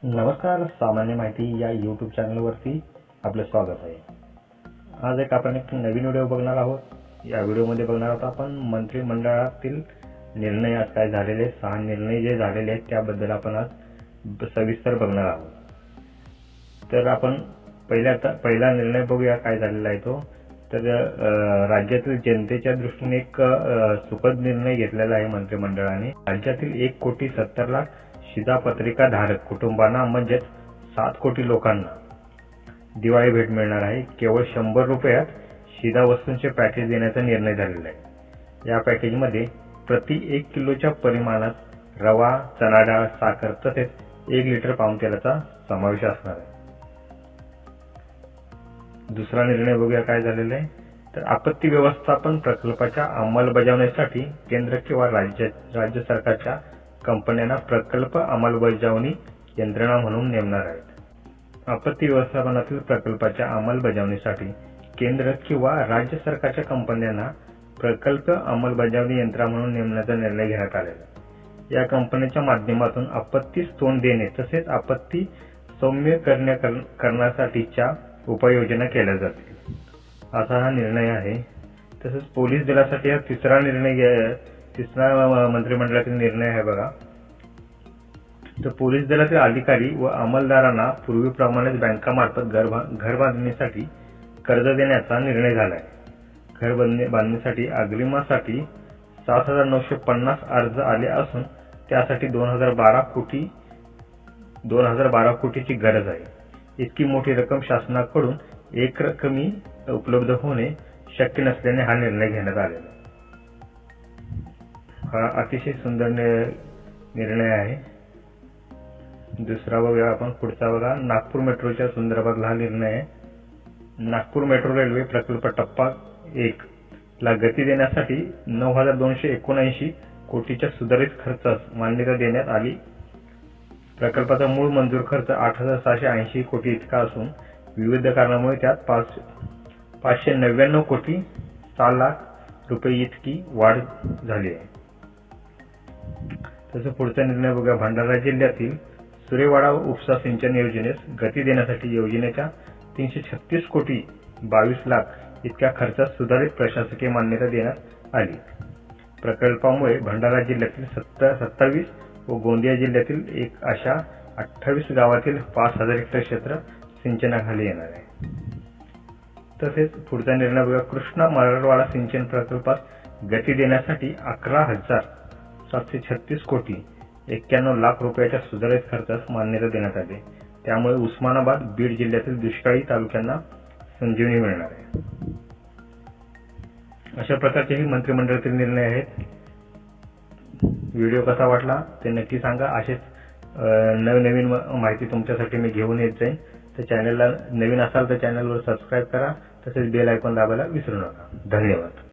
नमस्कार, सामान्य माहिती या यूट्यूब चॅनलवरती आपलं स्वागत आहे। आज आपण एक नवीन व्हिडिओ बघणार आहोत। या व्हिडिओमध्ये बघणार आहोत आपण मंत्रिमंडळातील निर्णय आज काय झालेले, 6 निर्णय जे झालेले आहेत त्याबद्दल आपण आज सविस्तर बघणार आहोत। तर आपण पहिला निर्णय बघूया काय झालेला आहे तो। तर राज्यातील जनतेच्या दृष्टीने एक सुखद निर्णय घेतलेला आहे मंत्रिमंडळाने। राज्यातील 1,70,00,000 शिधापत्रिका धारक कुटुंबांना म्हणजेच 7 कोटी लोकांना दिवाळी भेट मिळणार आहे। केवळ 100 रुपयात शिधा वस्तूंचे पॅकेज देण्याचा निर्णय झालेला आहे। या पॅकेजमध्ये प्रति 1 किलोच्या परिमाणात रवा, चणा डाळ, साखर तसेच 1 लिटर पाम तेलाचा समावेश असणार आहे। दुसरा निर्णय बघूया काय झालेला आहे। तर आपत्ती व्यवस्थापन प्रकल्पाच्या अंमलबजावणीसाठी केंद्र किंवा राज्य सरकारच्या कंपन्यांना प्रकल्प अंमलबजावणी यंत्रणा म्हणून नेमणार आहेत। आपत्ती व्यवस्थापनातील प्रकल्पाच्या अंमलबजावणीसाठी केंद्र किंवा राज्य सरकारच्या कंपन्यांना प्रकल्प अंमलबजावणी यंत्रणा म्हणून नेमण्याचा निर्णय घेण्यात आलेला आहे। या कंपन्यांच्या माध्यमातून आपत्तीस तोंड देणे तसेच आपत्ती सौम्य करण्यासाठीच्या उपाययोजना केल्या जातील, असा हा निर्णय आहे। तसेच पोलीस दलासाठी हा तिसरा मंत्रिमंडळातील निर्णय आहे बघा। तर पोलीस दलातील अधिकारी व अंमलदारांना पूर्वीप्रमाणेच बँकामार्फत घर बांधणीसाठी कर्ज देण्याचा निर्णय झाला आहे। घर बांधणीसाठी अग्रिमासाठी 7,950 अर्ज आले असून त्यासाठी 2012 कोटीची गरज आहे। इतकी मोठी रक्कम शासनाकडून एकरकमी उपलब्ध होणे शक्य नसल्याने हा निर्णय घेण्यात आलेला आहे। हा अतिशय सुंदर निर्णय आहे। दुसरा बघूया आपण, पुढचा बघा, नागपूर मेट्रोच्या संदर्भातला हा निर्णय आहे। नागपूर मेट्रो रेल्वे प्रकल्प टप्पा 1 ला गती देण्यासाठी 9,279 कोटीच्या सुधारित खर्चास मान्यता देण्यात आली। प्रकल्पाचा मूळ मंजूर खर्च 8,680 कोटी इतका असून विविध कारणामुळे त्यात 599 कोटी 6 लाख रुपये इतकी वाढ झाली आहे। तसं पुढचा निर्णय बघा, भंडारा जिल्ह्यातील सुरेवाडा उपसा सिंचन योजनेस गती देण्यासाठी योजनेच्या 336 कोटी 22 लाख इतक्या खर्चास सुधारित प्रशासकीय मान्यता देण्यात आली। प्रकल्पामुळे भंडारा जिल्ह्यातील 27 व गोंदिया जिल्ह्यातील अशा 28 गावातील 5,000 हेक्टर क्षेत्र सिंचनाखाली येणार आहे। तसेच पुढचा निर्णय बघा, कृष्णा मराठवाडा सिंचन प्रकल्पास गती देण्यासाठी 11,736 कोटी 91 लाख रुपयाच्या सुधारित खर्चास मान्यता देण्यात आली। त्यामुळे उस्मानाबाद, बीड जिल्ह्यातील दुष्काळी तालुक्यांना संजीवनी मिळणार आहे। अशा प्रकारचे हे मंत्रिमंडळातील निर्णय आहेत। व्हिडिओ कसा वाटला ते नक्की सांगा। असेच नवनवीन माहिती तुमच्यासाठी मी घेऊन येत जाईन। तर चॅनलला नवीन असाल तर चॅनलवर सबस्क्राईब करा, तसेच बेल आयकॉन दाबायला विसरू नका। धन्यवाद।